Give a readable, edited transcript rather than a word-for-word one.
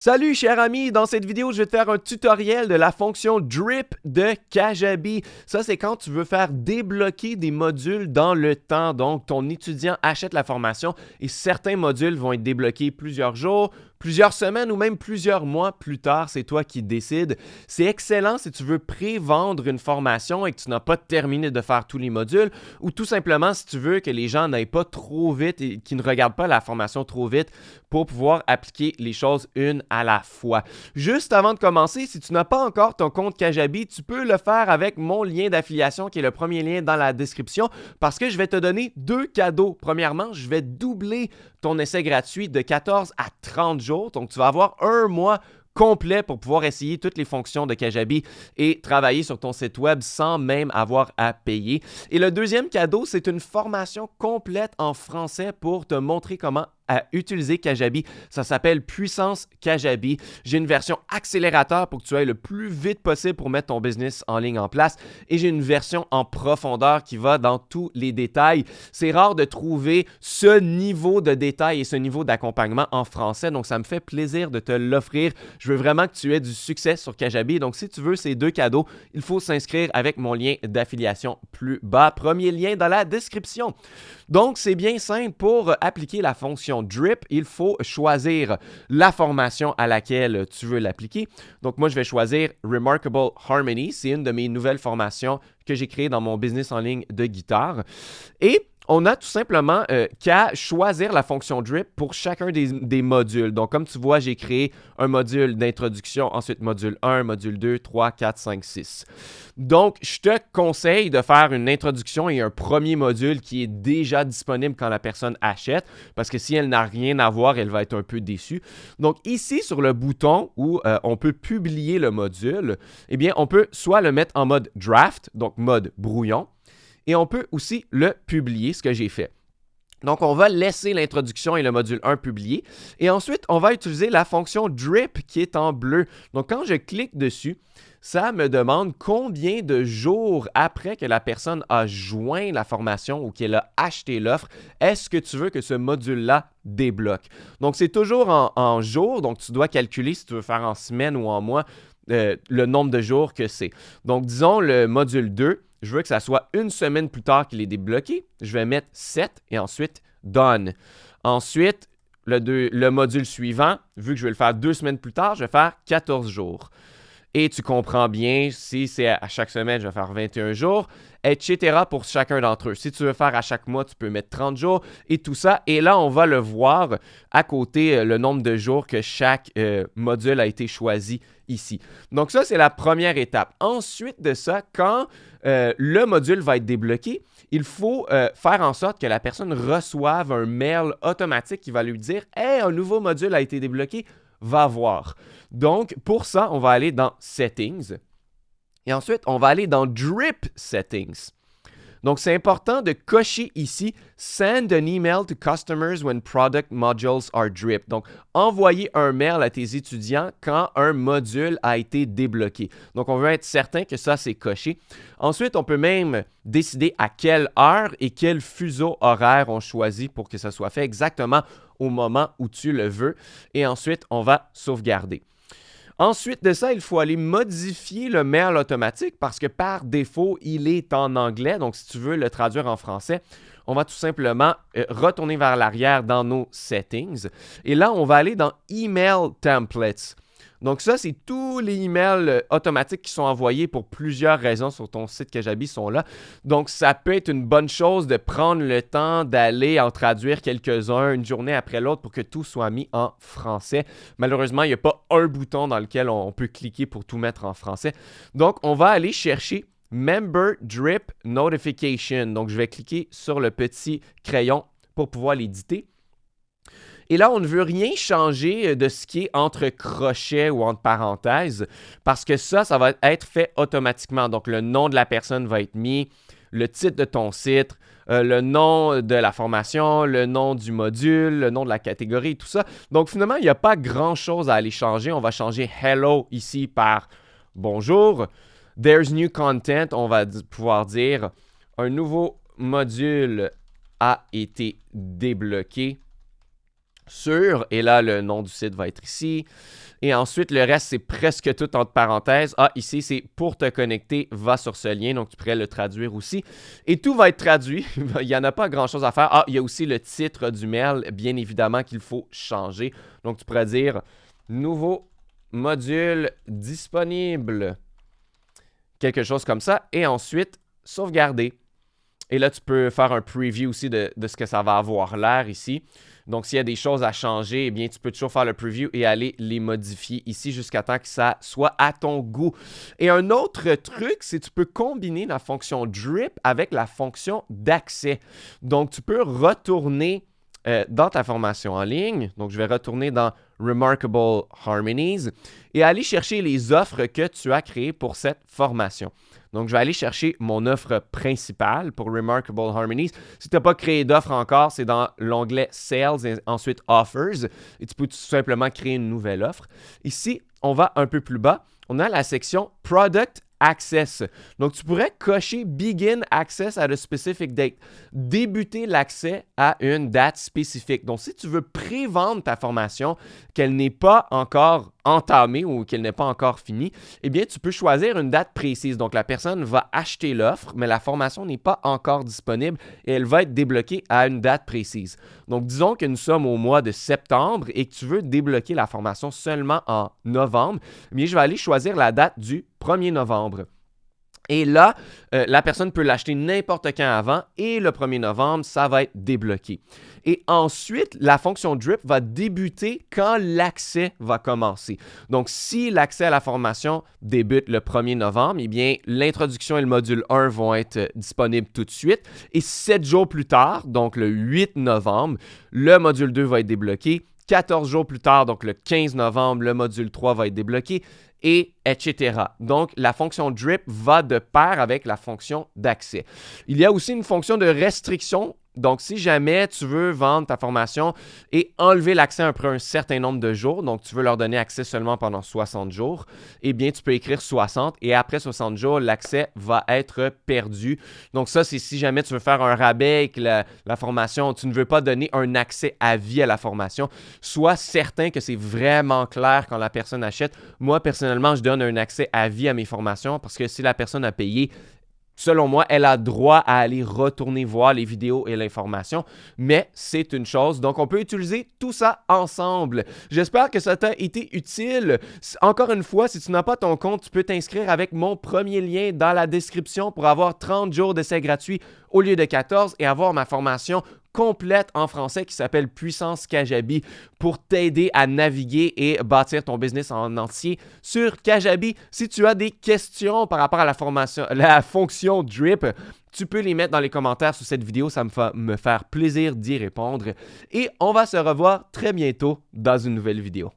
Salut cher ami, dans cette vidéo je vais te faire un tutoriel de la fonction drip de Kajabi. Ça c'est quand tu veux faire débloquer des modules dans le temps. Donc ton étudiant achète la formation et certains modules vont être débloqués plusieurs jours, plusieurs semaines ou même plusieurs mois plus tard. C'est toi qui décides. C'est excellent si tu veux pré-vendre une formation et que tu n'as pas terminé de faire tous les modules ou tout simplement si tu veux que les gens n'aillent pas trop vite et qu'ils ne regardent pas la formation trop vite pour pouvoir appliquer les choses une à la fois. Juste avant de commencer, si tu n'as pas encore ton compte Kajabi, tu peux le faire avec mon lien d'affiliation qui est le premier lien dans la description parce que je vais te donner deux cadeaux. Premièrement, je vais doubler ton essai gratuit de 14 à 30 jours. Donc, tu vas avoir un mois complet pour pouvoir essayer toutes les fonctions de Kajabi et travailler sur ton site web sans même avoir à payer. Et le deuxième cadeau, c'est une formation complète en français pour te montrer comment à utiliser Kajabi. Ça s'appelle Puissance Kajabi. J'ai une version accélérateur pour que tu ailles le plus vite possible pour mettre ton business en ligne en place et j'ai une version en profondeur qui va dans tous les détails. C'est rare de trouver ce niveau de détail et ce niveau d'accompagnement en français, donc ça me fait plaisir de te l'offrir. Je veux vraiment que tu aies du succès sur Kajabi, donc si tu veux ces deux cadeaux, il faut s'inscrire avec mon lien d'affiliation plus bas. Premier lien dans la description. Donc, c'est bien simple. Pour appliquer la fonction drip, il faut choisir la formation à laquelle tu veux l'appliquer. Donc, moi, je vais choisir Remarkable Harmony. C'est une de mes nouvelles formations que j'ai créées dans mon business en ligne de guitare. Et on a tout simplement qu'à choisir la fonction drip pour chacun des modules. Donc, comme tu vois, j'ai créé un module d'introduction, ensuite module 1, module 2, 3, 4, 5, 6. Donc, je te conseille de faire une introduction et un premier module qui est déjà disponible quand la personne achète, parce que si elle n'a rien à voir, elle va être un peu déçue. Donc, ici, sur le bouton où on peut publier le module, eh bien, on peut soit le mettre en mode draft, donc mode brouillon, et on peut aussi le publier, ce que j'ai fait. Donc, on va laisser l'introduction et le module 1 publié. Et ensuite, on va utiliser la fonction drip qui est en bleu. Donc, quand je clique dessus, ça me demande combien de jours après que la personne a joint la formation ou qu'elle a acheté l'offre, est-ce que tu veux que ce module-là débloque. Donc, c'est toujours en jours. Donc, tu dois calculer si tu veux faire en semaine ou en mois le nombre de jours que c'est. Donc, disons le module 2. Je veux que ça soit une semaine plus tard qu'il est débloqué. Je vais mettre 7 et ensuite Done. Ensuite, le module suivant, vu que je vais le faire 2 semaines plus tard, je vais faire 14 jours. Et tu comprends bien, si c'est à chaque semaine, je vais faire 21 jours, etc. pour chacun d'entre eux. Si tu veux faire à chaque mois, tu peux mettre 30 jours et tout ça. Et là, on va le voir à côté, le nombre de jours que chaque module a été choisi ici. Donc ça, c'est la première étape. Ensuite de ça, quand le module va être débloqué, il faut faire en sorte que la personne reçoive un mail automatique qui va lui dire « Hey, un nouveau module a été débloqué, va voir ». Donc, pour ça, on va aller dans Settings et ensuite, on va aller dans Drip Settings. Donc, c'est important de cocher ici « Send an email to customers when product modules are dripped ». Donc, envoyer un mail à tes étudiants quand un module a été débloqué. Donc, on veut être certain que ça, c'est coché. Ensuite, on peut même décider à quelle heure et quel fuseau horaire on choisit pour que ça soit fait exactement au moment où tu le veux. Et ensuite, on va sauvegarder. Ensuite de ça, il faut aller modifier le mail automatique parce que par défaut, il est en anglais. Donc, si tu veux le traduire en français, on va tout simplement retourner vers l'arrière dans nos settings. Et là, on va aller dans Email Templates. Donc ça, c'est tous les emails automatiques qui sont envoyés pour plusieurs raisons sur ton site Kajabi sont là. Donc ça peut être une bonne chose de prendre le temps d'aller en traduire quelques-uns une journée après l'autre pour que tout soit mis en français. Malheureusement, il n'y a pas un bouton dans lequel on peut cliquer pour tout mettre en français. Donc on va aller chercher Member Drip Notification. Donc je vais cliquer sur le petit crayon pour pouvoir l'éditer. Et là, on ne veut rien changer de ce qui est entre crochets ou entre parenthèses parce que ça va être fait automatiquement. Donc, le nom de la personne va être mis, le titre de ton site, le nom de la formation, le nom du module, le nom de la catégorie, tout ça. Donc, finalement, il n'y a pas grand-chose à aller changer. On va changer « Hello » ici par « Bonjour ». « There's new content », on va pouvoir dire « Un nouveau module a été débloqué ». sur, et là, le nom du site va être ici. Et ensuite, le reste, c'est presque tout entre parenthèses. Ah, ici, c'est pour te connecter, va sur ce lien. Donc, tu pourrais le traduire aussi. Et tout va être traduit. Il n'y en a pas grand-chose à faire. Ah, il y a aussi le titre du mail, bien évidemment, qu'il faut changer. Donc, tu pourrais dire « Nouveau module disponible ». Quelque chose comme ça. Et ensuite, sauvegarder. Et là, tu peux faire un preview aussi de ce que ça va avoir l'air ici. Donc, s'il y a des choses à changer, eh bien, tu peux toujours faire le preview et aller les modifier ici jusqu'à temps que ça soit à ton goût. Et un autre truc, c'est que tu peux combiner la fonction drip avec la fonction d'accès. Donc, tu peux retourner dans ta formation en ligne. Donc, je vais retourner dans Remarkable Harmonies et aller chercher les offres que tu as créées pour cette formation. Donc, je vais aller chercher mon offre principale pour Remarkable Harmonies. Si tu n'as pas créé d'offre encore, c'est dans l'onglet Sales et ensuite Offers. Et tu peux tout simplement créer une nouvelle offre. Ici, on va un peu plus bas. On a la section Product Access. Donc, tu pourrais cocher Begin Access at a specific date. Débuter l'accès à une date spécifique. Donc, si tu veux pré-vendre ta formation, qu'elle n'est pas encore entamée ou qu'elle n'est pas encore finie, eh bien, tu peux choisir une date précise. Donc, la personne va acheter l'offre, mais la formation n'est pas encore disponible et elle va être débloquée à une date précise. Donc, disons que nous sommes au mois de septembre et que tu veux débloquer la formation seulement en novembre, eh bien, je vais aller choisir la date du 1er novembre. Et là, la personne peut l'acheter n'importe quand avant et le 1er novembre, ça va être débloqué. Et ensuite, la fonction drip va débuter quand l'accès va commencer. Donc, si l'accès à la formation débute le 1er novembre, eh bien, l'introduction et le module 1 vont être disponibles tout de suite. Et 7 jours plus tard, donc le 8 novembre, le module 2 va être débloqué. 14 jours plus tard, donc le 15 novembre, le module 3 va être débloqué. Et etc. Donc, la fonction drip va de pair avec la fonction d'accès. Il y a aussi une fonction de restriction. Donc, si jamais tu veux vendre ta formation et enlever l'accès après un certain nombre de jours, donc tu veux leur donner accès seulement pendant 60 jours, eh bien, tu peux écrire 60 et après 60 jours, l'accès va être perdu. Donc, ça, c'est si jamais tu veux faire un rabais avec la formation, tu ne veux pas donner un accès à vie à la formation. Sois certain que c'est vraiment clair quand la personne achète. Moi, personnellement, je donne un accès à vie à mes formations parce que si la personne a payé, selon moi, elle a droit à aller retourner voir les vidéos et l'information, mais c'est une chose. Donc, on peut utiliser tout ça ensemble. J'espère que ça t'a été utile. Encore une fois, si tu n'as pas ton compte, tu peux t'inscrire avec mon premier lien dans la description pour avoir 30 jours d'essai gratuit au lieu de 14 et avoir ma formation complète en français qui s'appelle Puissance Kajabi pour t'aider à naviguer et bâtir ton business en entier sur Kajabi. Si tu as des questions par rapport à la fonction drip, tu peux les mettre dans les commentaires sous cette vidéo, ça va me faire plaisir d'y répondre. Et on va se revoir très bientôt dans une nouvelle vidéo.